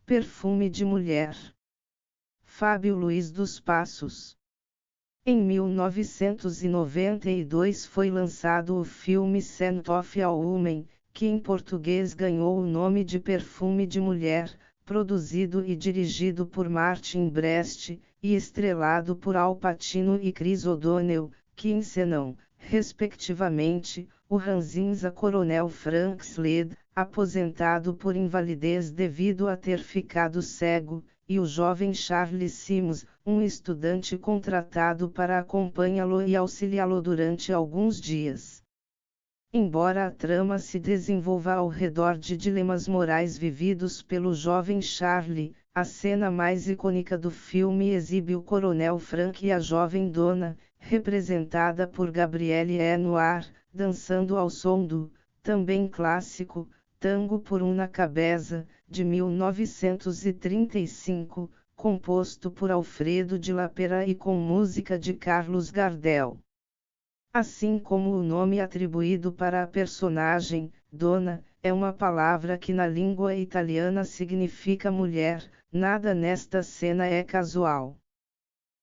Perfume de mulher. Fábio Luiz dos Passos. Em 1992 foi lançado o filme Scent of a Woman, que em português ganhou o nome de Perfume de Mulher, produzido e dirigido por Martin Brest, e estrelado por Al Pacino e Chris O'Donnell, que encenam, respectivamente, o ranzinza Coronel Frank Slade, aposentado por invalidez devido a ter ficado cego, e o jovem Charlie Sims, um estudante contratado para acompanhá-lo e auxiliá-lo durante alguns dias. Embora a trama se desenvolva ao redor de dilemas morais vividos pelo jovem Charlie, a cena mais icônica do filme exibe o Coronel Frank e a jovem Donna, representada por Gabrielle Anwar, dançando ao som do, também clássico, Tango por una Cabeça, de 1935, composto por Alfredo de la Pera e com música de Carlos Gardel. Assim como o nome atribuído para a personagem, Donna, é uma palavra que na língua italiana significa mulher, nada nesta cena é casual.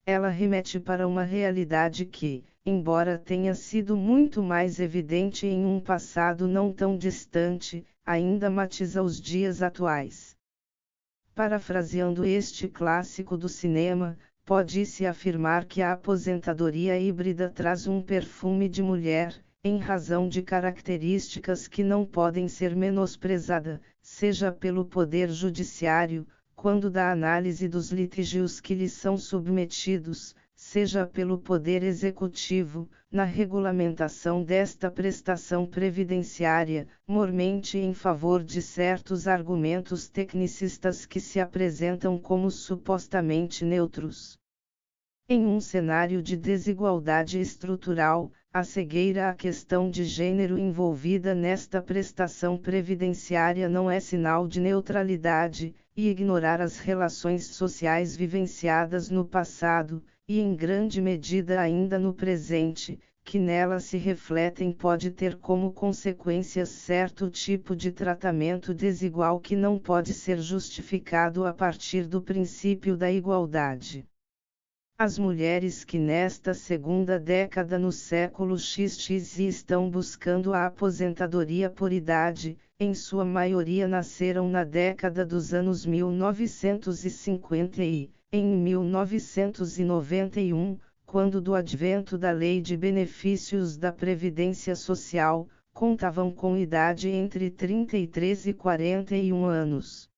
Ela remete para uma realidade que, embora tenha sido muito mais evidente em um passado não tão distante, ainda matiza os dias atuais. Parafraseando este clássico do cinema, pode-se afirmar que a aposentadoria híbrida traz um perfume de mulher, em razão de características que não podem ser menosprezadas, seja pelo poder judiciário, quando da análise dos litígios que lhes são submetidos, seja pelo poder executivo, na regulamentação desta prestação previdenciária, mormente em favor de certos argumentos tecnicistas que se apresentam como supostamente neutros. Em um cenário de desigualdade estrutural, a cegueira à questão de gênero envolvida nesta prestação previdenciária não é sinal de neutralidade, e ignorar as relações sociais vivenciadas no passado, e em grande medida ainda no presente, que nelas se refletem pode ter como consequência certo tipo de tratamento desigual que não pode ser justificado a partir do princípio da igualdade. As mulheres que nesta segunda década no século XX estão buscando a aposentadoria por idade, em sua maioria nasceram na década dos anos 1950 e, em 1991, quando do advento da Lei de Benefícios da Previdência Social, contavam com idade entre 33 e 41 anos.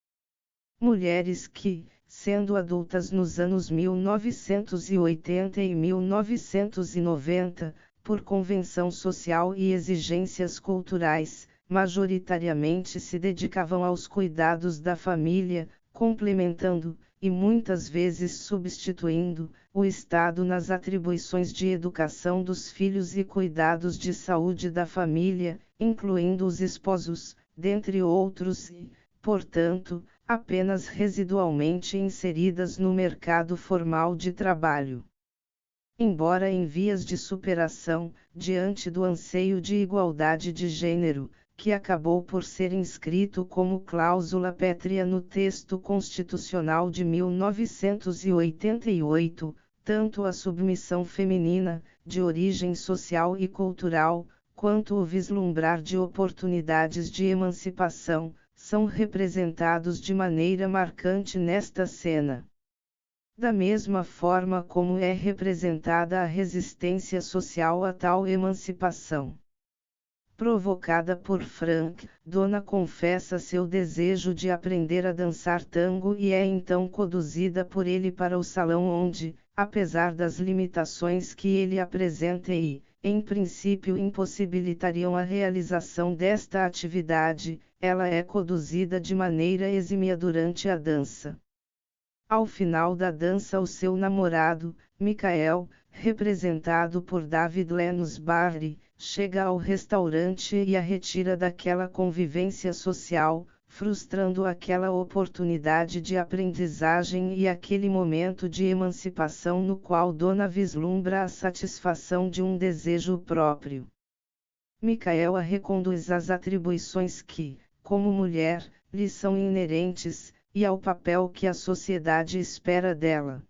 Mulheres que, sendo adultas nos anos 1980 e 1990, por convenção social e exigências culturais, majoritariamente se dedicavam aos cuidados da família, complementando, e muitas vezes substituindo, o Estado nas atribuições de educação dos filhos e cuidados de saúde da família, incluindo os esposos, dentre outros e, portanto, apenas residualmente inseridas no mercado formal de trabalho. Embora em vias de superação, diante do anseio de igualdade de gênero, que acabou por ser inscrito como cláusula pétrea no texto constitucional de 1988, tanto a submissão feminina, de origem social e cultural, quanto o vislumbrar de oportunidades de emancipação, são representados de maneira marcante nesta cena. Da mesma forma como é representada a resistência social a tal emancipação. Provocada por Frank, Donna confessa seu desejo de aprender a dançar tango e é então conduzida por ele para o salão onde, apesar das limitações que ele apresenta e, em princípio impossibilitariam a realização desta atividade, ela é conduzida de maneira exímia durante a dança. Ao final da dança o seu namorado, Michael, representado por David Lennox Barry, chega ao restaurante e a retira daquela convivência social, frustrando aquela oportunidade de aprendizagem e aquele momento de emancipação no qual Donna vislumbra a satisfação de um desejo próprio. Michael a reconduz às atribuições que, como mulher, lhe são inerentes, e ao papel que a sociedade espera dela.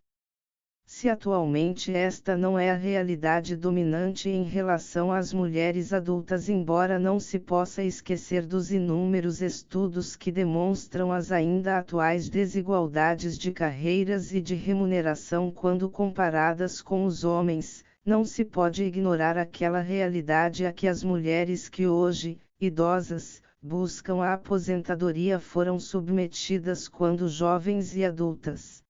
Se atualmente esta não é a realidade dominante em relação às mulheres adultas, embora não se possa esquecer dos inúmeros estudos que demonstram as ainda atuais desigualdades de carreiras e de remuneração quando comparadas com os homens, não se pode ignorar aquela realidade a que as mulheres que hoje, idosas, buscam a aposentadoria foram submetidas quando jovens e adultas.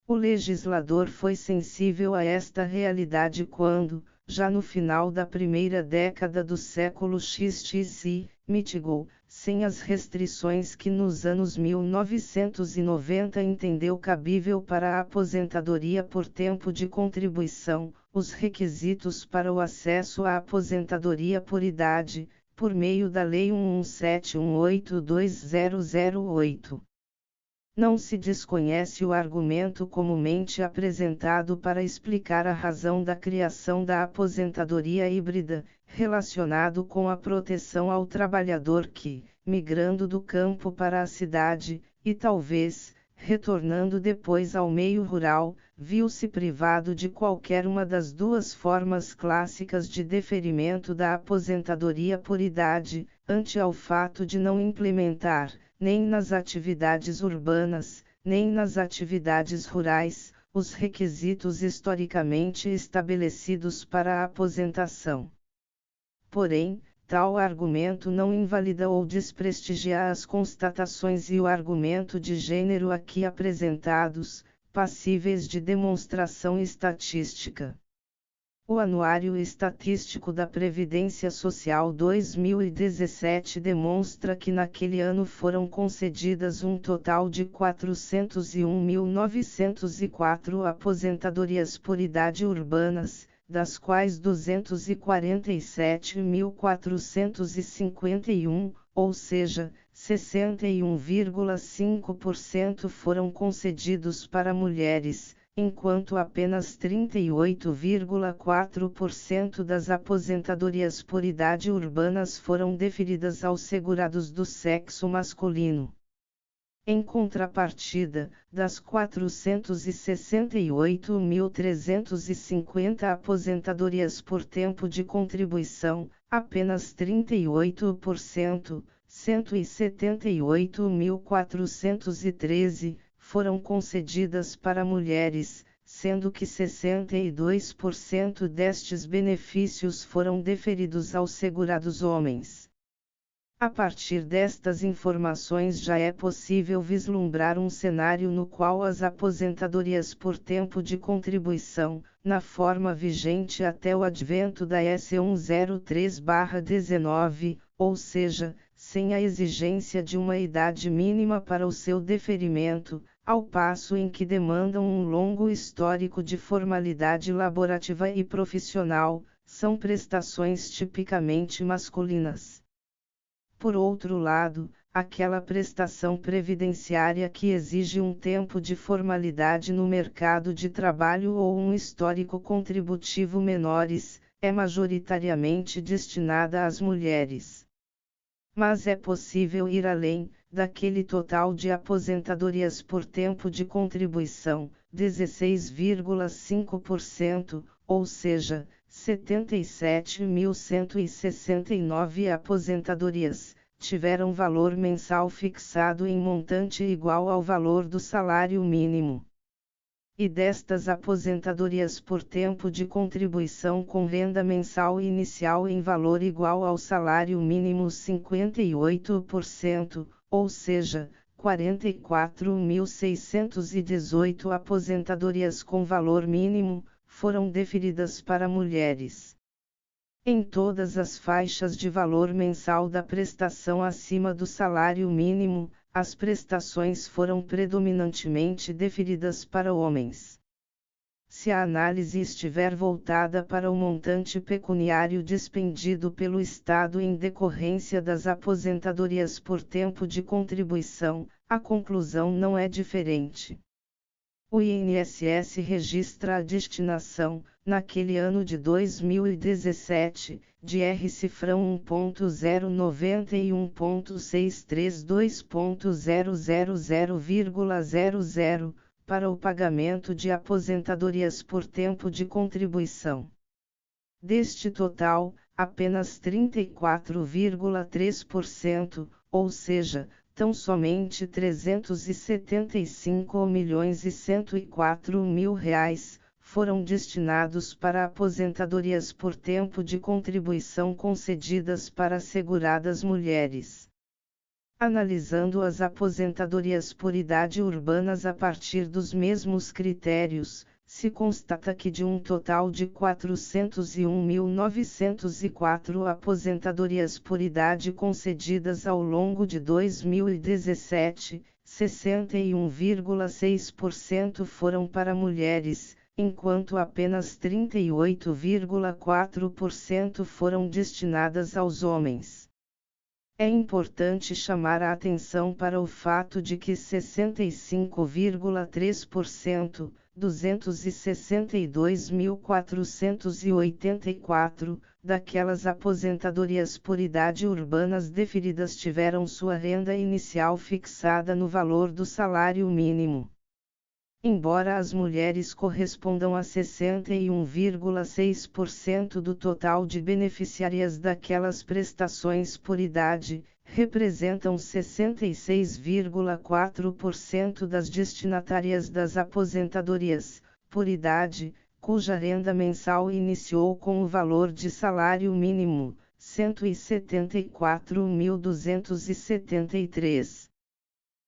O legislador foi sensível a esta realidade quando, já no final da primeira década do século XX, mitigou, sem as restrições que nos anos 1990 entendeu cabível para a aposentadoria por tempo de contribuição, os requisitos para o acesso à aposentadoria por idade, por meio da Lei 1171822008. Não se desconhece o argumento comumente apresentado para explicar a razão da criação da aposentadoria híbrida, relacionado com a proteção ao trabalhador que, migrando do campo para a cidade, e talvez, retornando depois ao meio rural, viu-se privado de qualquer uma das duas formas clássicas de deferimento da aposentadoria por idade, ante ao fato de não implementar, nem nas atividades urbanas, nem nas atividades rurais, os requisitos historicamente estabelecidos para a aposentação. Porém, tal argumento não invalida ou desprestigia as constatações e o argumento de gênero aqui apresentados, passíveis de demonstração estatística. O Anuário Estatístico da Previdência Social 2017 demonstra que naquele ano foram concedidas um total de 401.904 aposentadorias por idade urbanas, das quais 247.451, ou seja, 61,5% foram concedidos para mulheres, enquanto apenas 38,4% das aposentadorias por idade urbanas foram deferidas aos segurados do sexo masculino. Em contrapartida, das 468.350 aposentadorias por tempo de contribuição, apenas 38%, 178.413, foram concedidas para mulheres, sendo que 62% destes benefícios foram deferidos aos segurados homens. A partir destas informações já é possível vislumbrar um cenário no qual as aposentadorias por tempo de contribuição, na forma vigente até o advento da S 103/19, ou seja, sem a exigência de uma idade mínima para o seu deferimento, ao passo em que demandam um longo histórico de formalidade laborativa e profissional, são prestações tipicamente masculinas. Por outro lado, aquela prestação previdenciária que exige um tempo de formalidade no mercado de trabalho ou um histórico contributivo menores, é majoritariamente destinada às mulheres. Mas é possível ir além daquele total de aposentadorias por tempo de contribuição, 16,5%, ou seja, 77.169 aposentadorias, tiveram valor mensal fixado em montante igual ao valor do salário mínimo. E destas aposentadorias por tempo de contribuição com renda mensal inicial em valor igual ao salário mínimo 58%, ou seja, 44.618 aposentadorias com valor mínimo, foram deferidas para mulheres. Em todas as faixas de valor mensal da prestação acima do salário mínimo, as prestações foram predominantemente deferidas para homens. Se a análise estiver voltada para o montante pecuniário despendido pelo Estado em decorrência das aposentadorias por tempo de contribuição, a conclusão não é diferente. O INSS registra a destinação, naquele ano de 2017, de R-cifrão 1.090 e 1.632.000,00, para o pagamento de aposentadorias por tempo de contribuição. Deste total, apenas 34,3%, ou seja, tão somente R$ 375.104.000, foram destinados para aposentadorias por tempo de contribuição concedidas para seguradas mulheres. Analisando as aposentadorias por idade urbanas a partir dos mesmos critérios, se constata que de um total de 401.904 aposentadorias por idade concedidas ao longo de 2017, 61,6% foram para mulheres, enquanto apenas 38,4% foram destinadas aos homens. É importante chamar a atenção para o fato de que 65,3%, 262.484, daquelas aposentadorias por idade urbanas deferidas tiveram sua renda inicial fixada no valor do salário mínimo. Embora as mulheres correspondam a 61,6% do total de beneficiárias daquelas prestações por idade, representam 66,4% das destinatárias das aposentadorias por idade, cuja renda mensal iniciou com o valor de salário mínimo, R$ 174.273.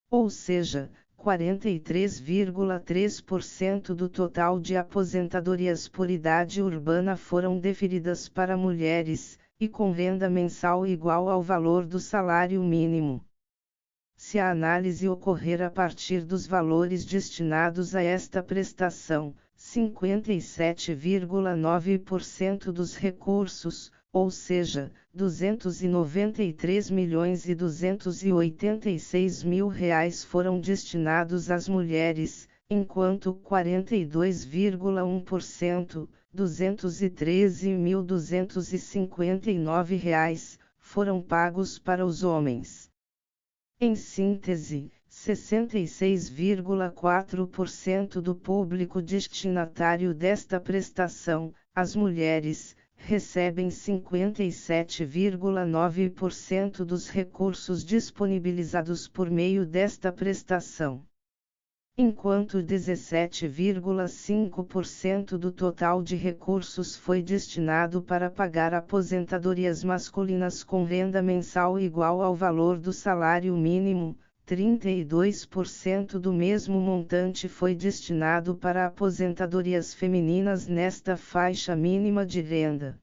Ou seja, 43,3% do total de aposentadorias por idade urbana foram deferidas para mulheres, e com renda mensal igual ao valor do salário mínimo. Se a análise ocorrer a partir dos valores destinados a esta prestação, 57,9% dos recursos, ou seja, R$ 293.286.000 foram destinados às mulheres, enquanto 42,1%, R$ 213.259, foram pagos para os homens. Em síntese, 66,4% do público destinatário desta prestação, as mulheres, recebem 57,9% dos recursos disponibilizados por meio desta prestação. Enquanto 17,5% do total de recursos foi destinado para pagar aposentadorias masculinas com renda mensal igual ao valor do salário mínimo, 32% do mesmo montante foi destinado para aposentadorias femininas nesta faixa mínima de renda.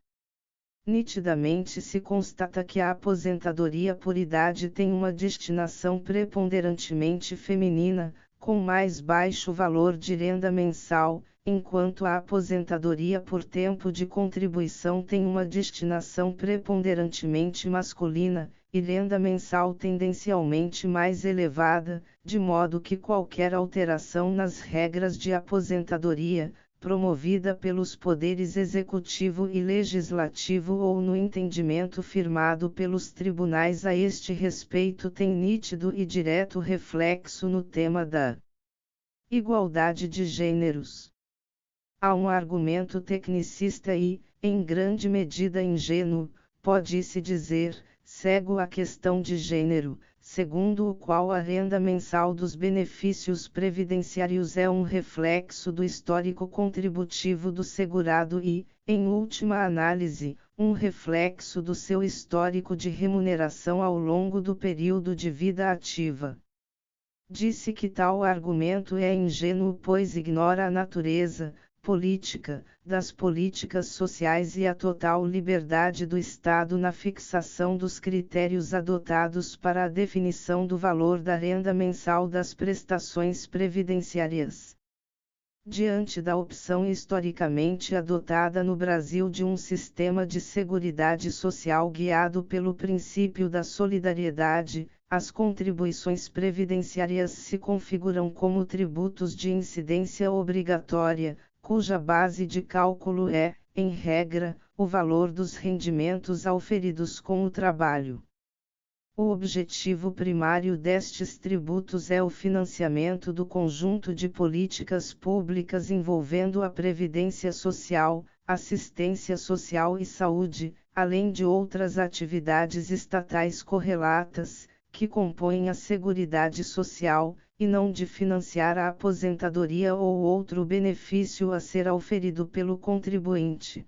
Nitidamente se constata que a aposentadoria por idade tem uma destinação preponderantemente feminina, com mais baixo valor de renda mensal, enquanto a aposentadoria por tempo de contribuição tem uma destinação preponderantemente masculina, e renda mensal tendencialmente mais elevada, de modo que qualquer alteração nas regras de aposentadoria, promovida pelos poderes executivo e legislativo ou no entendimento firmado pelos tribunais a este respeito tem nítido e direto reflexo no tema da igualdade de gêneros. Há um argumento tecnicista e, em grande medida ingênuo, pode-se dizer, cego à questão de gênero, segundo o qual a renda mensal dos benefícios previdenciários é um reflexo do histórico contributivo do segurado e, em última análise, um reflexo do seu histórico de remuneração ao longo do período de vida ativa. Disse que tal argumento é ingênuo pois ignora a natureza política das políticas sociais e a total liberdade do Estado na fixação dos critérios adotados para a definição do valor da renda mensal das prestações previdenciárias. Diante da opção historicamente adotada no Brasil de um sistema de seguridade social guiado pelo princípio da solidariedade, as contribuições previdenciárias se configuram como tributos de incidência obrigatória, cuja base de cálculo é, em regra, o valor dos rendimentos auferidos com o trabalho. O objetivo primário destes tributos é o financiamento do conjunto de políticas públicas envolvendo a previdência social, assistência social e saúde, além de outras atividades estatais correlatas, que compõem a Seguridade Social, e não de financiar a aposentadoria ou outro benefício a ser auferido pelo contribuinte.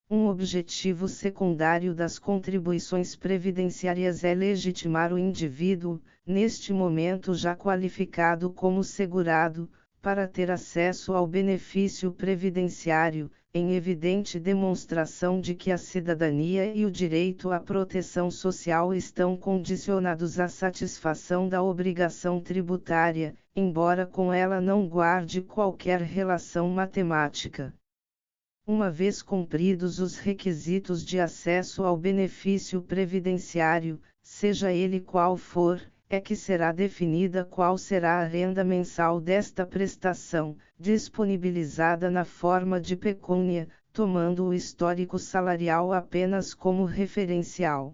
Um objetivo secundário das contribuições previdenciárias é legitimar o indivíduo, neste momento já qualificado como segurado, para ter acesso ao benefício previdenciário, em evidente demonstração de que a cidadania e o direito à proteção social estão condicionados à satisfação da obrigação tributária, embora com ela não guarde qualquer relação matemática. Uma vez cumpridos os requisitos de acesso ao benefício previdenciário, seja ele qual for, é que será definida qual será a renda mensal desta prestação, disponibilizada na forma de pecúnia, tomando o histórico salarial apenas como referencial.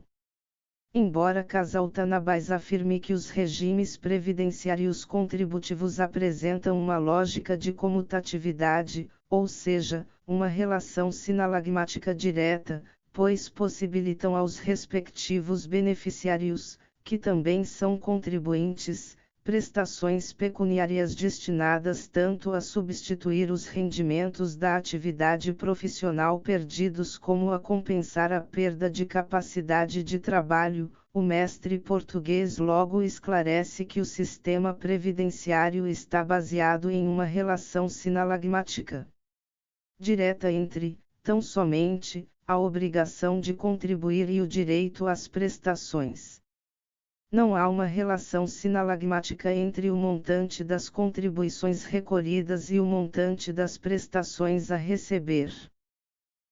Embora Casal Tanabás afirme que os regimes previdenciários contributivos apresentam uma lógica de comutatividade, ou seja, uma relação sinalagmática direta, pois possibilitam aos respectivos beneficiários, que também são contribuintes, prestações pecuniárias destinadas tanto a substituir os rendimentos da atividade profissional perdidos como a compensar a perda de capacidade de trabalho. O mestre português logo esclarece que o sistema previdenciário está baseado em uma relação sinalagmática direta entre, tão somente, a obrigação de contribuir e o direito às prestações. Não há uma relação sinalagmática entre o montante das contribuições recolhidas e o montante das prestações a receber.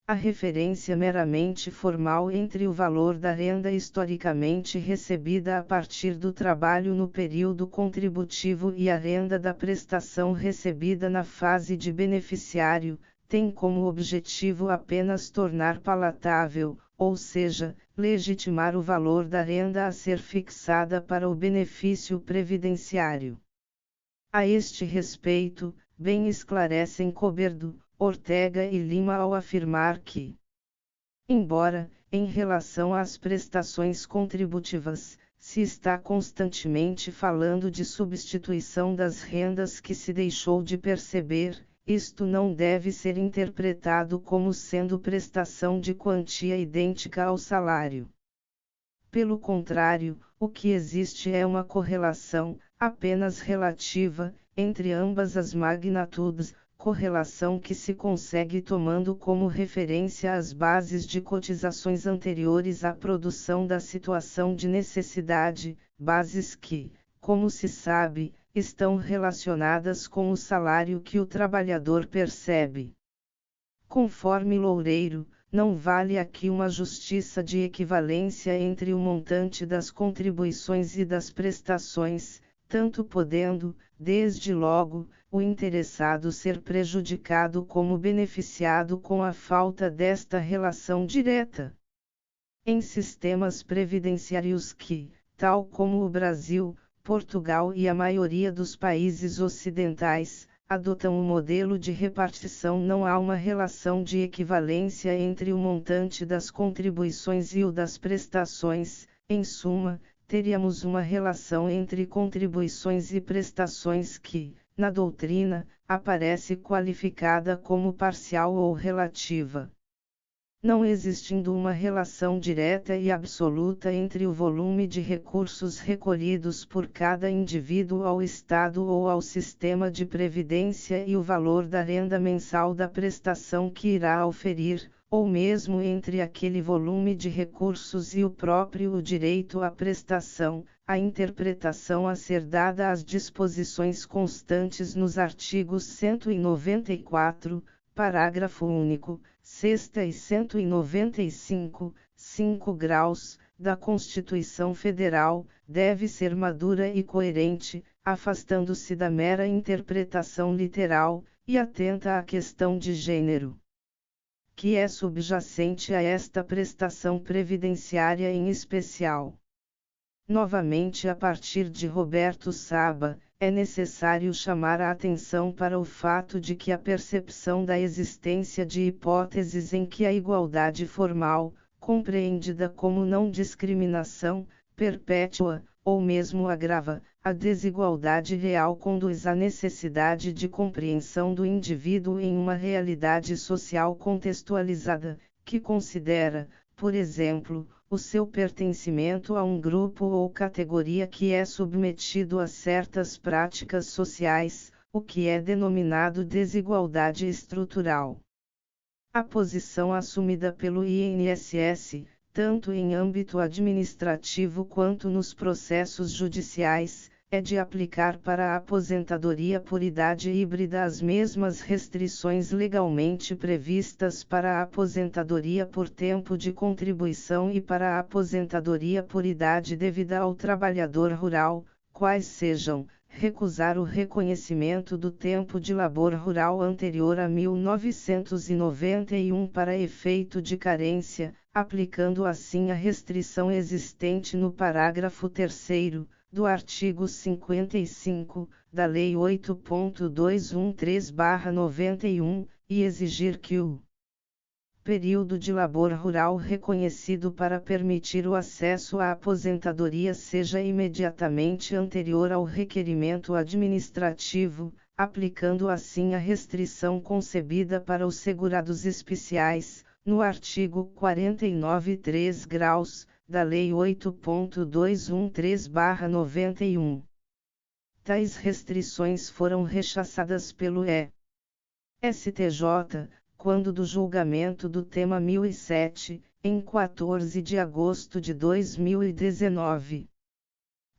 A referência meramente formal entre o valor da renda historicamente recebida a partir do trabalho no período contributivo e a renda da prestação recebida na fase de beneficiário, tem como objetivo apenas tornar palatável, ou seja, legitimar o valor da renda a ser fixada para o benefício previdenciário. A este respeito, bem esclarecem Coberdo, Ortega e Lima ao afirmar que, embora, em relação às prestações contributivas, se está constantemente falando de substituição das rendas que se deixou de perceber, isto não deve ser interpretado como sendo prestação de quantia idêntica ao salário. Pelo contrário, o que existe é uma correlação, apenas relativa, entre ambas as magnitudes, correlação que se consegue tomando como referência as bases de cotizações anteriores à produção da situação de necessidade, bases que, como se sabe, estão relacionadas com o salário que o trabalhador percebe. Conforme Loureiro, não vale aqui uma justiça de equivalência entre o montante das contribuições e das prestações, tanto podendo, desde logo, o interessado ser prejudicado como beneficiado com a falta desta relação direta. Em sistemas previdenciários que, tal como o Brasil, Portugal e a maioria dos países ocidentais, adotam o modelo de repartição, não há uma relação de equivalência entre o montante das contribuições e o das prestações. Em suma, teríamos uma relação entre contribuições e prestações que, na doutrina, aparece qualificada como parcial ou relativa. Não existindo uma relação direta e absoluta entre o volume de recursos recolhidos por cada indivíduo ao Estado ou ao sistema de previdência e o valor da renda mensal da prestação que irá oferir, ou mesmo entre aquele volume de recursos e o próprio direito à prestação, a interpretação a ser dada às disposições constantes nos artigos 194, parágrafo único, 6ª e 195, 5 graus, da Constituição Federal, deve ser madura e coerente, afastando-se da mera interpretação literal, e atenta à questão de gênero, que é subjacente a esta prestação previdenciária em especial. Novamente, a partir de Roberto Saba, é necessário chamar a atenção para o fato de que a percepção da existência de hipóteses em que a igualdade formal, compreendida como não discriminação, perpétua, ou mesmo agrava, a desigualdade real conduz à necessidade de compreensão do indivíduo em uma realidade social contextualizada, que considera, por exemplo, o seu pertencimento a um grupo ou categoria que é submetido a certas práticas sociais, o que é denominado desigualdade estrutural. A posição assumida pelo INSS, tanto em âmbito administrativo quanto nos processos judiciais, é de aplicar para a aposentadoria por idade híbrida as mesmas restrições legalmente previstas para a aposentadoria por tempo de contribuição e para a aposentadoria por idade devida ao trabalhador rural, quais sejam: recusar o reconhecimento do tempo de labor rural anterior a 1991 para efeito de carência, aplicando assim a restrição existente no parágrafo 3º, do artigo 55, da Lei 8.213/91, e exigir que o período de labor rural reconhecido para permitir o acesso à aposentadoria seja imediatamente anterior ao requerimento administrativo, aplicando assim a restrição concebida para os segurados especiais, no artigo 49.3 graus, da Lei 8.213/91. Tais restrições foram rechaçadas pelo STJ, quando do julgamento do tema 1007, em 14 de agosto de 2019.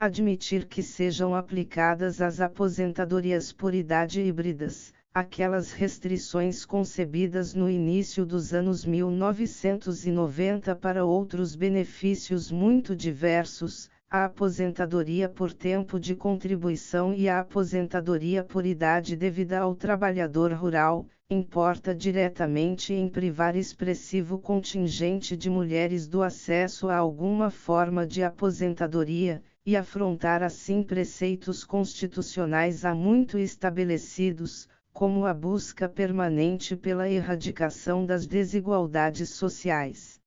Admitir que sejam aplicadas às aposentadorias por idade híbridas, aquelas restrições concebidas no início dos anos 1990 para outros benefícios muito diversos, a aposentadoria por tempo de contribuição e a aposentadoria por idade devida ao trabalhador rural, importa diretamente em privar expressivo contingente de mulheres do acesso a alguma forma de aposentadoria, e afrontar assim preceitos constitucionais há muito estabelecidos, como a busca permanente pela erradicação das desigualdades sociais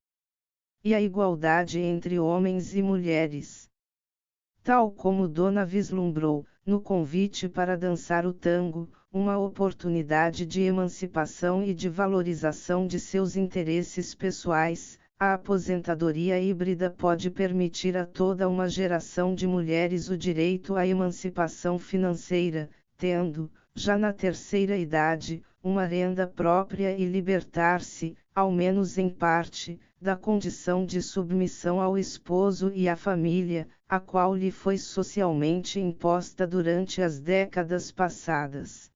e a igualdade entre homens e mulheres. Tal como Dona vislumbrou, no convite para dançar o tango, uma oportunidade de emancipação e de valorização de seus interesses pessoais, a aposentadoria híbrida pode permitir a toda uma geração de mulheres o direito à emancipação financeira, tendo, já na terceira idade, uma renda própria e libertar-se, ao menos em parte, da condição de submissão ao esposo e à família, a qual lhe foi socialmente imposta durante as décadas passadas.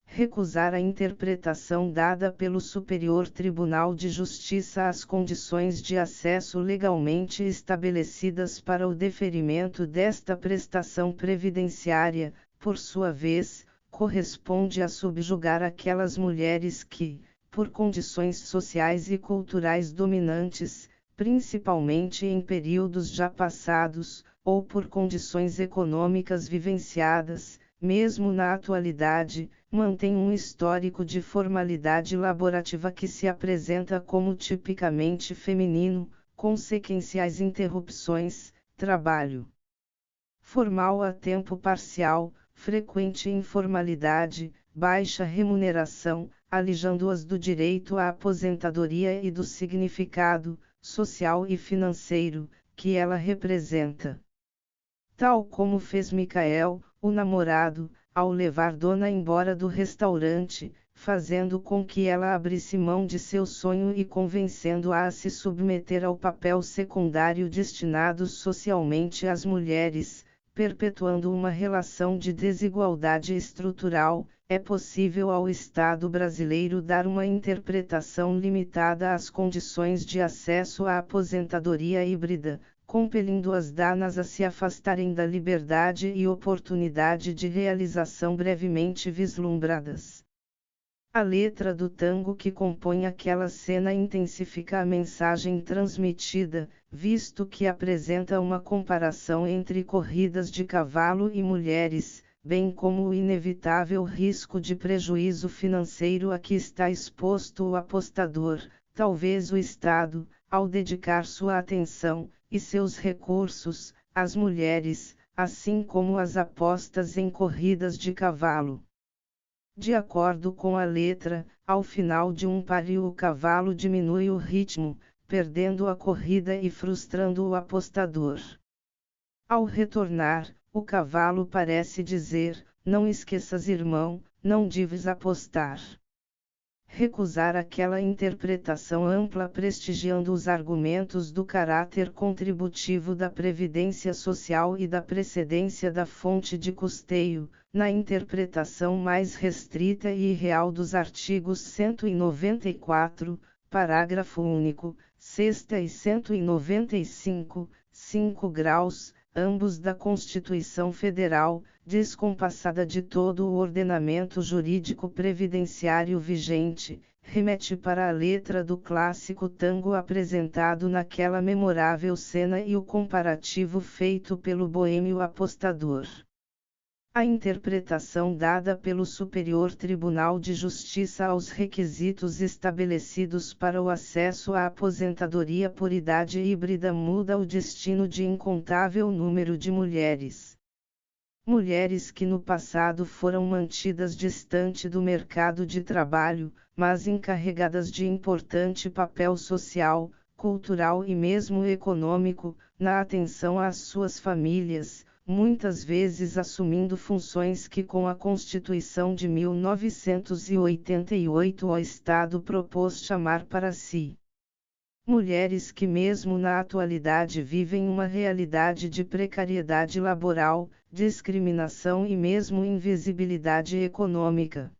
Recusar a interpretação dada pelo Superior Tribunal de Justiça às condições de acesso legalmente estabelecidas para o deferimento desta prestação previdenciária, por sua vez, corresponde a subjugar aquelas mulheres que, por condições sociais e culturais dominantes, principalmente em períodos já passados, ou por condições econômicas vivenciadas, mesmo na atualidade, mantém um histórico de formalidade laborativa que se apresenta como tipicamente feminino, com sequenciais interrupções, trabalho formal a tempo parcial, frequente informalidade, baixa remuneração, alijando-as do direito à aposentadoria e do significado, social e financeiro, que ela representa. Tal como fez Micael, o namorado, ao levar Dona embora do restaurante, fazendo com que ela abrisse mão de seu sonho e convencendo-a a se submeter ao papel secundário destinado socialmente às mulheres, perpetuando uma relação de desigualdade estrutural. É possível ao Estado brasileiro dar uma interpretação limitada às condições de acesso à aposentadoria híbrida, compelindo as danas a se afastarem da liberdade e oportunidade de realização brevemente vislumbradas. A letra do tango que compõe aquela cena intensifica a mensagem transmitida, visto que apresenta uma comparação entre corridas de cavalo e mulheres, bem como o inevitável risco de prejuízo financeiro a que está exposto o apostador, talvez o Estado, ao dedicar sua atenção e seus recursos às mulheres, assim como às apostas em corridas de cavalo. De acordo com a letra, ao final de um páreo o cavalo diminui o ritmo, perdendo a corrida e frustrando o apostador. Ao retornar, o cavalo parece dizer: "Não esqueças, irmão, não deves apostar." Recusar aquela interpretação ampla prestigiando os argumentos do caráter contributivo da Previdência Social e da precedência da fonte de custeio, na interpretação mais restrita e irreal dos artigos 194, parágrafo único, 6ª e 195, 5 graus, ambos da Constituição Federal, descompassada de todo o ordenamento jurídico previdenciário vigente, remete para a letra do clássico tango apresentado naquela memorável cena e o comparativo feito pelo boêmio apostador. A interpretação dada pelo Superior Tribunal de Justiça aos requisitos estabelecidos para o acesso à aposentadoria por idade híbrida muda o destino de incontável número de mulheres. Mulheres que no passado foram mantidas distante do mercado de trabalho, mas encarregadas de importante papel social, cultural e mesmo econômico, na atenção às suas famílias, muitas vezes assumindo funções que com a Constituição de 1988 o Estado propôs chamar para si. Mulheres que mesmo na atualidade vivem uma realidade de precariedade laboral, discriminação e mesmo invisibilidade econômica.